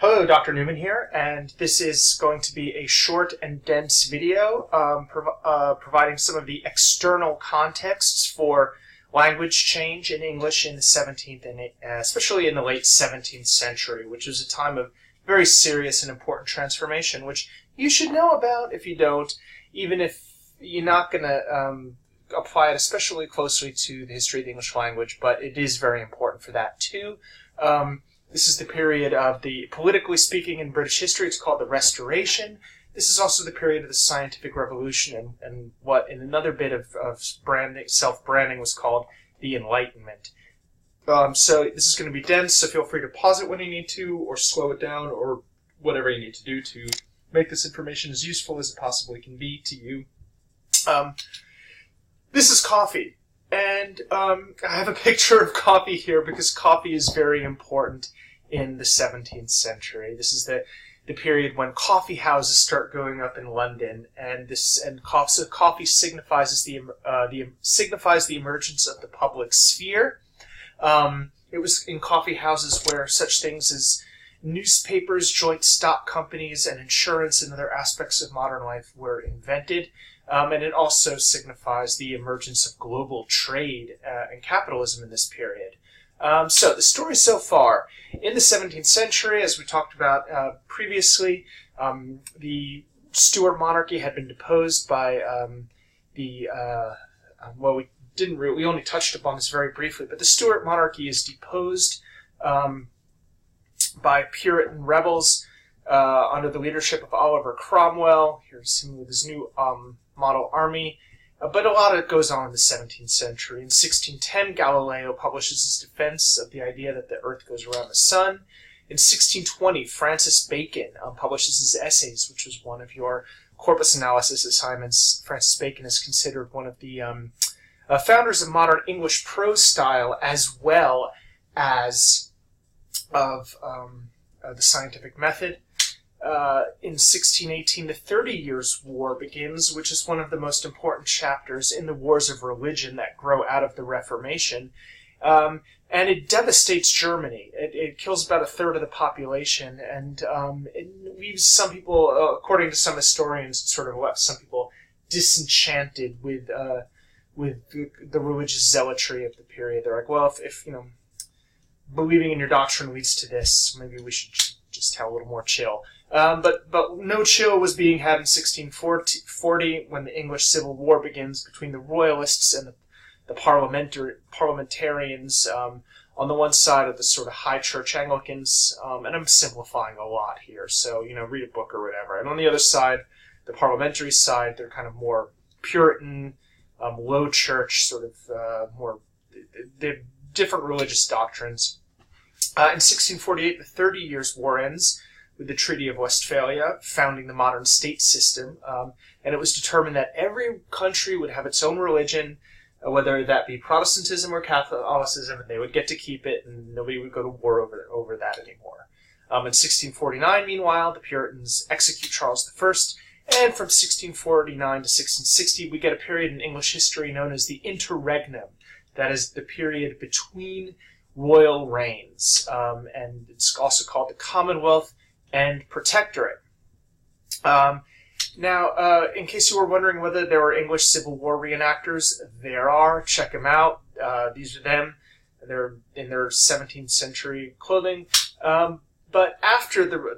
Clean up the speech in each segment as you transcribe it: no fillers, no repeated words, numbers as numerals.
Hello, Dr. Newman here, and this is going to be a short and dense video providing some of the external contexts for language change in English in the 17th and especially in the late 17th century, which was a time of very serious and important transformation, which you should know about if you don't, even if you're not going to apply it especially closely to the history of the English language, but it is very important for that too. This is the period of the, politically speaking in British history, it's called the Restoration. This is also the period of the Scientific Revolution and what in another bit of self-branding was called the Enlightenment. So this is going to be dense, so feel free to pause it when you need to, or slow it down, or whatever you need to do to make this information as useful as it possibly can be to you. This is coffee. And I have a picture of coffee here because coffee is very important in the 17th century. This is the period when coffee houses start going up in London, and coffee signifies the emergence of the public sphere. It was in coffee houses where such things as newspapers, joint stock companies, and insurance and other aspects of modern life were invented. And it also signifies the emergence of global trade and capitalism in this period. So the story so far, in the 17th century, as we talked about previously, the Stuart monarchy had been deposed by we only touched upon this very briefly, but the Stuart monarchy is deposed by Puritan rebels under the leadership of Oliver Cromwell. Here's him with his new model army, but a lot of it goes on in the 17th century. In 1610, Galileo publishes his defense of the idea that the Earth goes around the sun. In 1620, Francis Bacon publishes his Essays, which was one of your corpus analysis assignments. Francis Bacon is considered one of the founders of modern English prose style, as well as of the scientific method. In 1618, the 30 Years' War begins, which is one of the most important chapters in the wars of religion that grow out of the Reformation. And it devastates Germany. It kills about a third of the population, and it leaves some people, according to some historians, sort of left some people disenchanted with the religious zealotry of the period. They're like, well, if believing in your doctrine leads to this, maybe we should just have a little more chill. But no chill was being had in 1640 when the English Civil War begins between the Royalists and the parliamentarians on the one side of the sort of high church Anglicans, and I'm simplifying a lot here, so read a book or whatever. And on the other side, the parliamentary side, they're kind of more Puritan, low church, sort of more they're different religious doctrines. In 1648, the 30 Years' War ends with the Treaty of Westphalia, founding the modern state system, and it was determined that every country would have its own religion, whether that be Protestantism or Catholicism, and they would get to keep it, and nobody would go to war over that anymore. In 1649, meanwhile, the Puritans execute Charles I, and from 1649 to 1660, we get a period in English history known as the Interregnum. That is the period between royal reigns, and it's also called the Commonwealth and Protectorate. Now, in case you were wondering whether there were English Civil War reenactors, there are. Check them out. These are them. They're in their 17th century clothing. But after the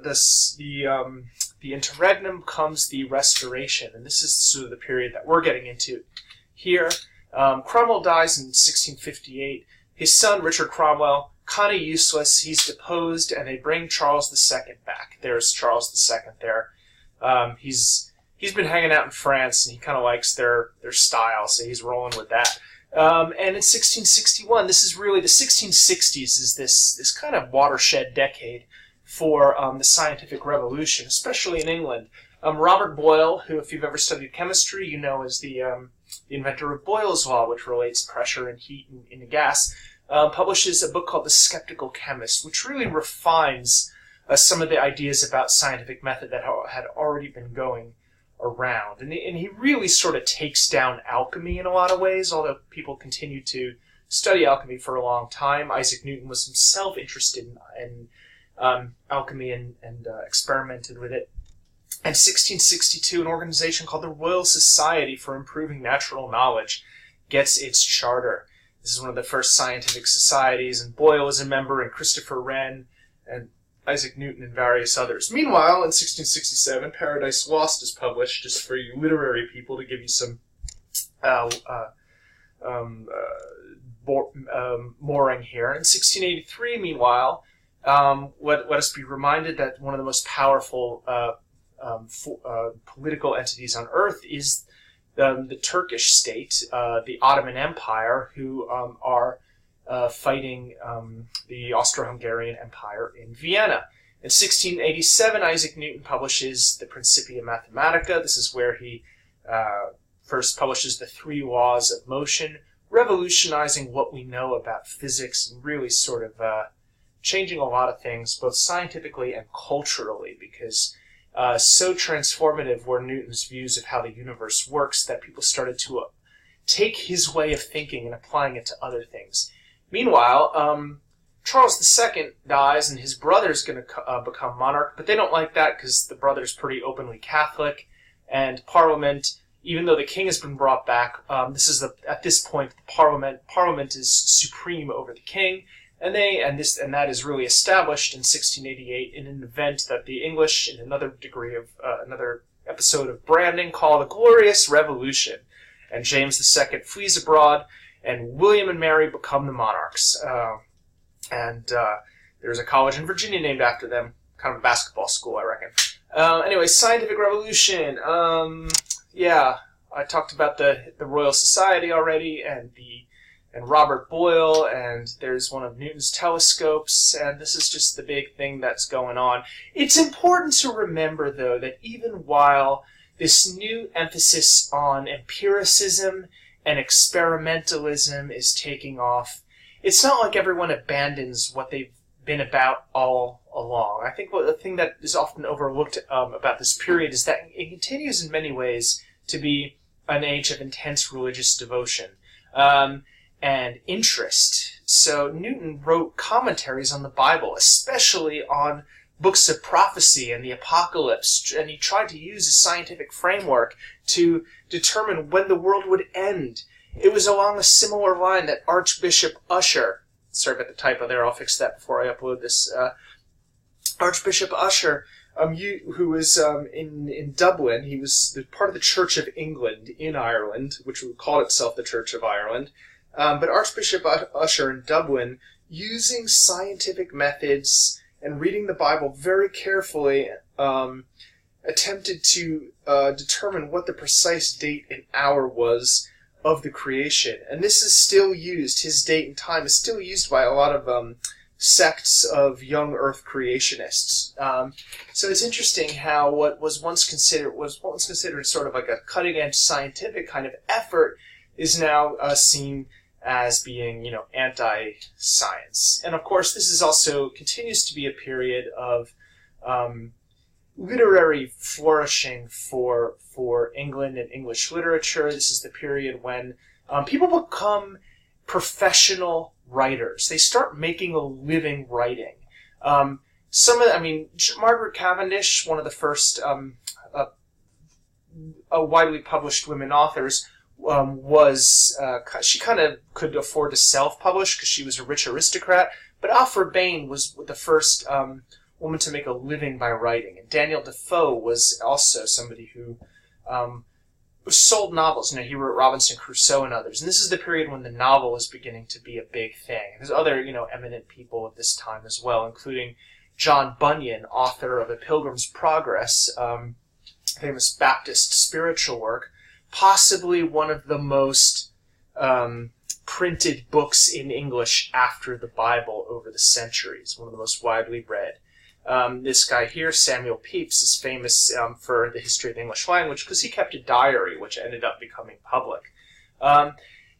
Interregnum comes the Restoration, and this is sort of the period that we're getting into here. Cromwell dies in 1658. His son, Richard Cromwell, kind of useless. He's deposed, and they bring Charles II back. There's Charles II there. He's been hanging out in France, and he kind of likes their style, so he's rolling with that. And in 1661, this is really the 1660s is this kind of watershed decade for the scientific revolution, especially in England. Robert Boyle, who, if you've ever studied chemistry, you know is the inventor of Boyle's Law, which relates pressure and heat in a gas, publishes a book called The Skeptical Chemist, which really refines some of the ideas about scientific method that had already been going around. And he really sort of takes down alchemy in a lot of ways, although people continue to study alchemy for a long time. Isaac Newton was himself interested in alchemy and experimented with it. In 1662, an organization called the Royal Society for Improving Natural Knowledge gets its charter. This is one of the first scientific societies, and Boyle is a member, and Christopher Wren, and Isaac Newton, and various others. Meanwhile, in 1667, Paradise Lost is published, just for you literary people to give you some mooring here. In 1683, meanwhile, let us be reminded that one of the most powerful political entities on earth is the Turkish state, the Ottoman Empire, who are fighting the Austro-Hungarian Empire in Vienna. In 1687, Isaac Newton publishes the Principia Mathematica. This is where he first publishes the 3 laws of motion, revolutionizing what we know about physics and really sort of changing a lot of things, both scientifically and culturally, because so transformative were Newton's views of how the universe works that people started to take his way of thinking and applying it to other things. Meanwhile, Charles II dies, and his brother's going to become monarch, but they don't like that because the brother's pretty openly Catholic, and Parliament, even though the king has been brought back, at this point the Parliament is supreme over the king, and that is really established in 1688 in an event that the English, in another episode of branding, call the Glorious Revolution. And James II flees abroad, and William and Mary become the monarchs. There's a college in Virginia named after them, kind of a basketball school, I reckon. Anyway, scientific revolution. Yeah, I talked about the Royal Society already, and Robert Boyle, and there's one of Newton's telescopes, and this is just the big thing that's going on. It's important to remember, though, that even while this new emphasis on empiricism and experimentalism is taking off, it's not like everyone abandons what they've been about all along. I think the thing that is often overlooked about this period is that it continues in many ways to be an age of intense religious devotion and interest. So Newton wrote commentaries on the Bible, especially on books of prophecy and the apocalypse, and he tried to use a scientific framework to determine when the world would end. It was along a similar line that Archbishop Ussher, sorry about the typo there, I'll fix that before I upload this, Archbishop Ussher, who was in Dublin, he was part of the Church of England in Ireland, which called itself the Church of Ireland. But Archbishop Ussher in Dublin, using scientific methods and reading the Bible very carefully, attempted to determine what the precise date and hour was of the creation. And this is still used, his date and time is still used by a lot of sects of young Earth creationists. So it's interesting how what was once considered sort of like a cutting-edge scientific kind of effort is now seen as being, anti-science. And of course, this is also continues to be a period of literary flourishing for England and English literature. This is the period when people become professional writers. They start making a living writing. Margaret Cavendish, one of the first widely published women authors, she kind of could afford to self-publish because she was a rich aristocrat, but Alfred Bain was the first woman to make a living by writing, and Daniel Defoe was also somebody who sold novels. He wrote Robinson Crusoe and others, and this is the period when the novel was beginning to be a big thing. There's other, eminent people of this time as well, including John Bunyan, author of A Pilgrim's Progress, famous Baptist spiritual work, possibly one of the most printed books in English after the Bible over the centuries, one of the most widely read. This guy here, Samuel Pepys, is famous for the history of the English language because he kept a diary, which ended up becoming public.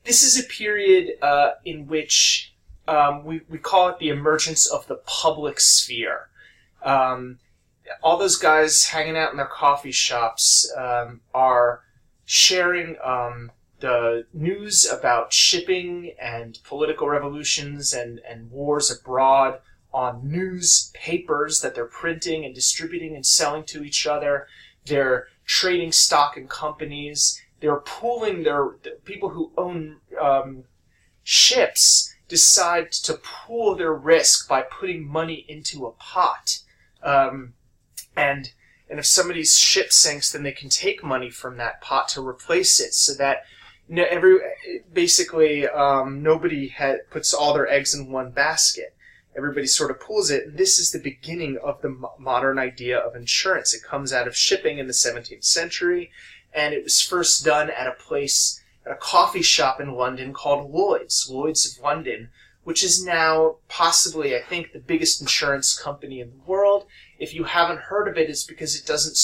This is a period in which we call it the emergence of the public sphere. All those guys hanging out in their coffee shops are sharing the news about shipping and political revolutions and wars abroad on newspapers that they're printing and distributing and selling to each other. They're trading stock in companies. They're pooling the people who own ships decide to pool their risk by putting money into a pot. And if somebody's ship sinks, then they can take money from that pot to replace it, so that nobody puts all their eggs in one basket. Everybody sort of pools it, and this is the beginning of the modern idea of insurance. It comes out of shipping in the 17th century, and it was first done at a coffee shop in London called Lloyd's of London, which is now possibly, I think, the biggest insurance company in the world. If you haven't heard of it, it's because it doesn't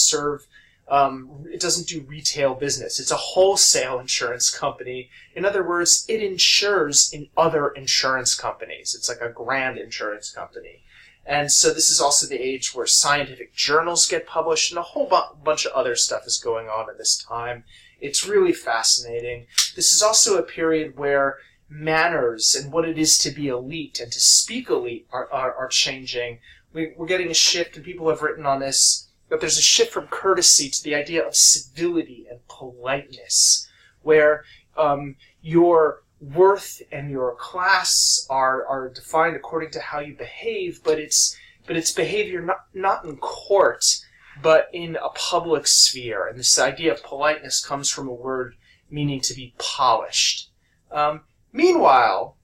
do retail business. It's a wholesale insurance company. In other words, it insures in other insurance companies. It's like a grand insurance company. And so this is also the age where scientific journals get published, and a whole bunch of other stuff is going on at this time. It's really fascinating. This is also a period where manners and what it is to be elite and to speak elite are changing. We're getting a shift, and people have written on this, that there's a shift from courtesy to the idea of civility and politeness, where your worth and your class are defined according to how you behave, but it's behavior not in court, but in a public sphere. And this idea of politeness comes from a word meaning to be polished. Meanwhile,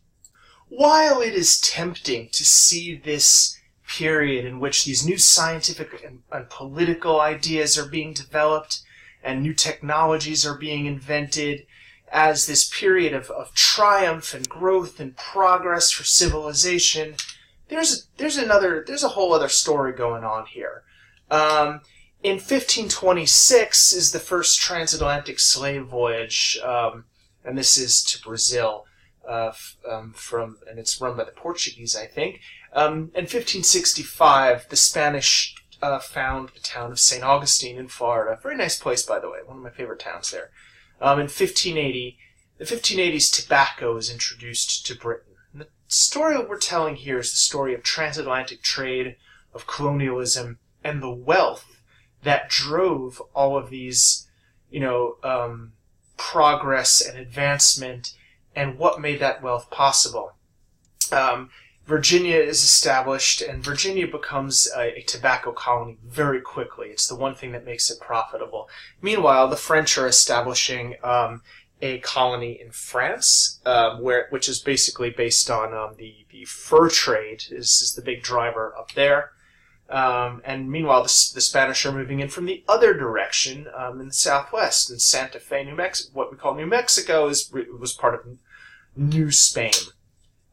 while it is tempting to see this period in which these new scientific and political ideas are being developed and new technologies are being invented as this period of triumph and growth and progress for civilization, there's a whole other story going on here. In 1526 is the first transatlantic slave voyage, and this is to Brazil, and it's run by the Portuguese, I think. In 1565, the Spanish found the town of St. Augustine in Florida. Very nice place, by the way. One of my favorite towns there. In 1580, the 1580s tobacco is introduced to Britain. And the story that we're telling here is the story of transatlantic trade, of colonialism, and the wealth that drove all of these, progress and advancement, and what made that wealth possible. Virginia is established, and Virginia becomes a tobacco colony very quickly. It's the one thing that makes it profitable. Meanwhile, the French are establishing a colony in France, which is basically based on the fur trade. This is the big driver up there. And meanwhile, the Spanish are moving in from the other direction in the southwest, in Santa Fe, New Mexico. What we call New Mexico was part of New Spain.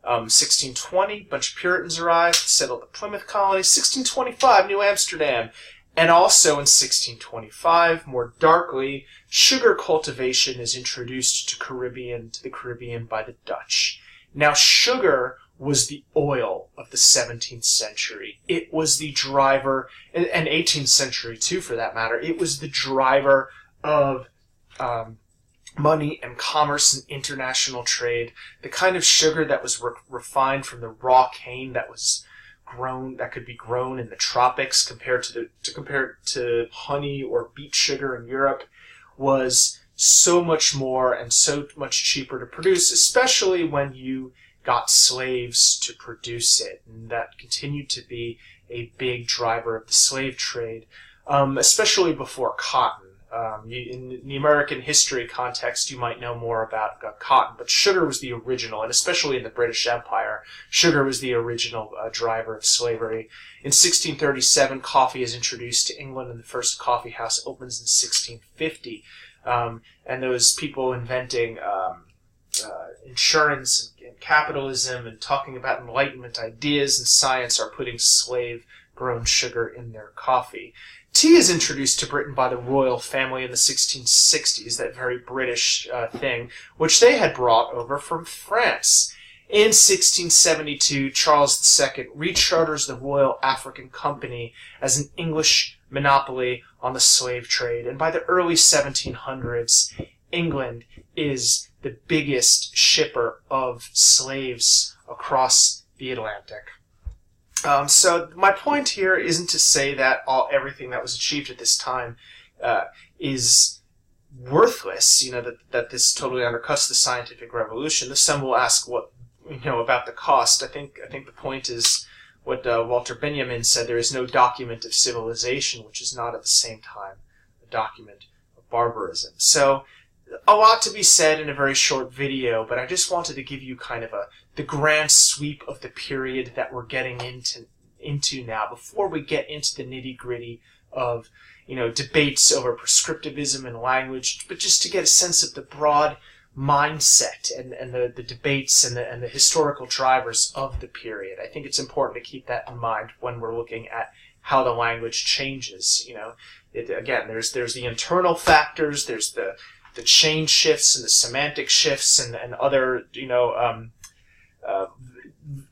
1620, a bunch of Puritans arrived, settled the Plymouth colony. 1625, New Amsterdam. And also in 1625, more darkly, sugar cultivation is introduced to the Caribbean by the Dutch. Now, sugar was the oil of the 17th century. It was the driver, and 18th century too, for that matter. It was the driver of money and commerce and international trade. The kind of sugar that was refined from the raw cane that could be grown in the tropics, compared to honey or beet sugar in Europe, was so much more and so much cheaper to produce, especially when you got slaves to produce it. And that continued to be a big driver of the slave trade, especially before cotton. In the American history context, you might know more about cotton, but sugar was the original, and especially in the British Empire, sugar was the original driver of slavery. In 1637, coffee is introduced to England, and the first coffee house opens in 1650. And those people inventing insurance and capitalism and talking about Enlightenment ideas and science are putting slave-grown sugar in their coffee. Tea is introduced to Britain by the royal family in the 1660s, that very British thing, which they had brought over from France. In 1672, Charles II recharters the Royal African Company as an English monopoly on the slave trade, and by the early 1700s, England is the biggest shipper of slaves across the Atlantic. So my point here isn't to say that everything that was achieved at this time is worthless. That this totally undercuts the scientific revolution. Some will ask what about the cost. I think the point is what Walter Benjamin said: there is no document of civilization which is not at the same time a document of barbarism. So a lot to be said in a very short video, but I just wanted to give you kind of the grand sweep of the period that we're getting into now, before we get into the nitty-gritty of debates over prescriptivism and language, but just to get a sense of the broad mindset and the debates and the historical drivers of the period. I think it's important to keep that in mind when we're looking at how the language changes. Again, there's the internal factors, there's the change shifts and the semantic shifts and other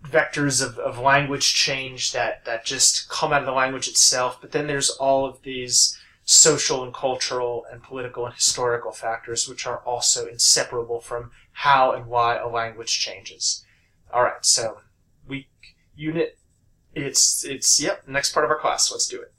vectors of language change that just come out of the language itself. But then there's all of these social and cultural and political and historical factors which are also inseparable from how and why a language changes. All right, so week unit, it's next part of our class. Let's do it.